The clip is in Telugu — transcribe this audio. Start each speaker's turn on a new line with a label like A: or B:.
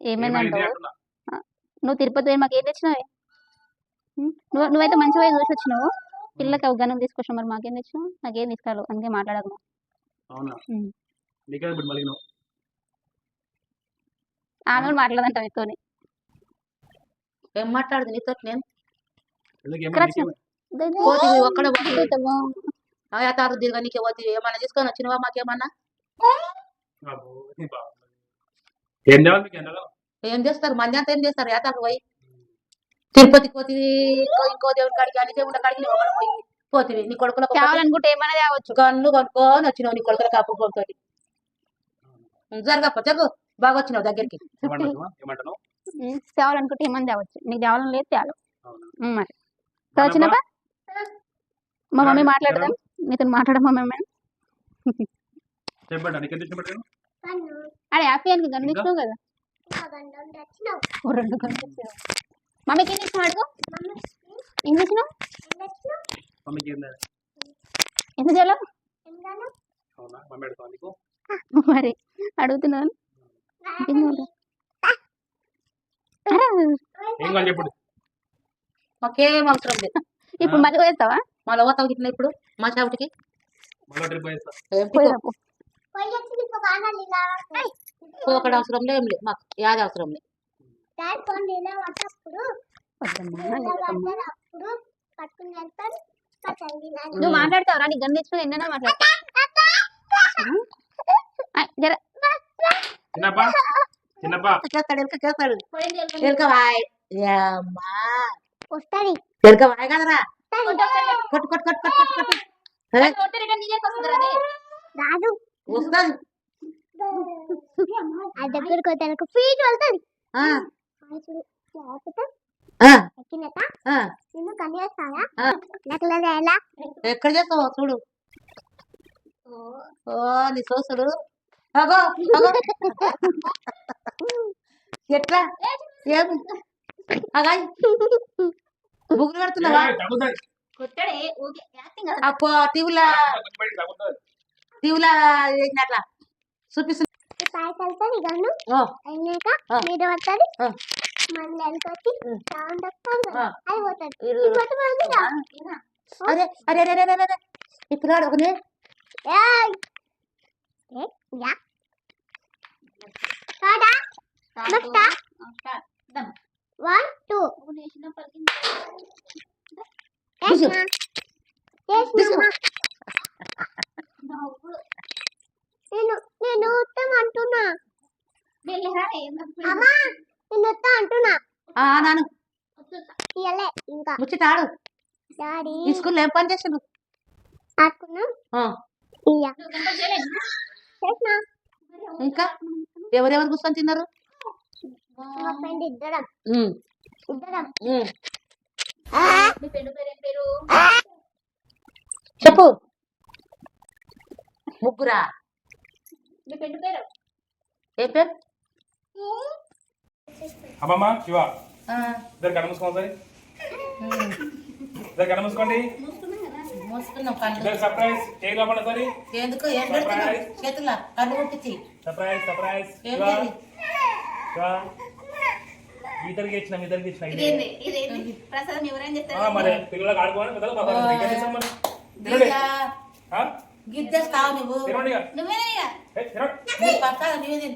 A: ఏమైందంటావు? నువ్వు తిరుపతి పోయి మాకు ఏం తెచ్చినావే? నువ్వైతే మంచిగా పోయి చూసి వచ్చినావు. పిల్లకి ఒక గనం తీసుకొచ్చిన, మరి మాకేం తెచ్చినావు? నాకేం తీసుకురాలు, అందుకే మాట్లాడకు. ఆమె కూడా మాట్లాడదంట మీతో.
B: ఏం మాట్లాడదు నీతో? నేను తారు దిగా నీకే పోతే ఏమన్నా తీసుకొని వచ్చినవా? మాకేమన్నా ఏం చేస్తారు? మంది అంతా ఏం చేస్తారు? యాతాకు పోయి తిరుపతికి పోతే ఇంకో దేవుడి కాడికి అని దేవుడి కాడికి పోయి పోతివి. నీ కొడుకులు
A: కావాలనుకుంటే ఏమైనా తేవచ్చు.
B: గన్ను కొనుక్కొని వచ్చినావు నీ కొడుకుల కాపు కొడుకొని. జరగప్ప జరుగు, బాగా వచ్చినావు దగ్గరికి.
A: తేవాలనుకుంటే ఏమని తేవచ్చు. నీకు తేవాలని లేదు తేవాలి. మరి వచ్చినప్ప మా మమ్మీ మాట్లాడదాం. నీతో మాట్లాడడం మా మమ్మీ. అరే హ్యాపీ అని గన్ను ఇచ్చినావు కదా, 2 గన్నులు ఇచ్చినావు. మమ్మీకి ఏం ఇచ్చినావు? అడుగు. ఏం ఇచ్చినావు? ఎంత చేయాలో మరి అడుగుతున్నాను.
B: మాకేం అవసరం లేదు.
A: ఇప్పుడు మళ్ళీ పోయేస్తావా?
B: మళ్ళీ పోతావు ఇట్లా ఇప్పుడు మా చావుటికి పోకడ అవసరం లేదు. ఏం లేదు మాకు, యాది అవసరం లేదు.
A: నువ్వు మాట్లాడతావురా? నీ గన్ను తెచ్చుకుని ఎన్నైనా మాట్లాడతా.
B: కదరా కొట్టు కొట్టు కొట్టు కొట్టు కొట్టు
C: రాదు
B: వస్తుంది.
C: దగ్గరకు తనకు ఫీట్ వెళ్తుంది. నిన్ను కనిపిస్తావా? ఎలా
B: ఎక్కడ చేస్తావు చూడు. ఓ నీ సోసుడు అగో అగో ఎట్లా ఏం అగాయ్ బుగ్గులు పెడుతున్నావా? అప్పో టీవీలా అట్లా చూపిస్తుంది.
C: మీద పడుతుంది, మళ్ళీ వెళ్ళిపోతే సౌండ్ వస్తుంది, అది పోతుంది.
B: అరే అరే అరే అరే అరే ఇప్పుడు రాడు ఒకనే.
C: 1 2 నేను ఉత్తమ అంటున్నా. అమ్మా నేను ఉత్తా అంటున్నా.
B: నాను
C: ఇయ్యలే ఇంకా
B: ముచ్చటాడు.
C: డాడీ
B: ఈ స్కూల్లో ఏం పని చేసాను?
C: ఆడుకున్నాం.
B: ఇంకా ఎవరెవరు కూర్చొని తిన్నారు?
C: ఇద్దరం
B: చెప్పు. ముగ్గురా? ఏ పేరు?
D: అమ్మమ్మ శివ ఇద్దరు కళ్ళు మూసుకోండి. ఇద్దరు కళ్ళు మూసుకోండి. సర్ప్రైజ్ చేయగలమా? సరే
B: ఎందుకు చేతుల కన్ను కొట్టించి
D: సర్ప్రైజ్ సర్ప్రైజ్ ఇద్దరికి ఇచ్చిన మరి పిల్లలకు ఆడుకోవాలి.
B: గిద్దేస్తావు నువ్వు.
D: తినండి.
B: నువ్వే పక్క నువ్వే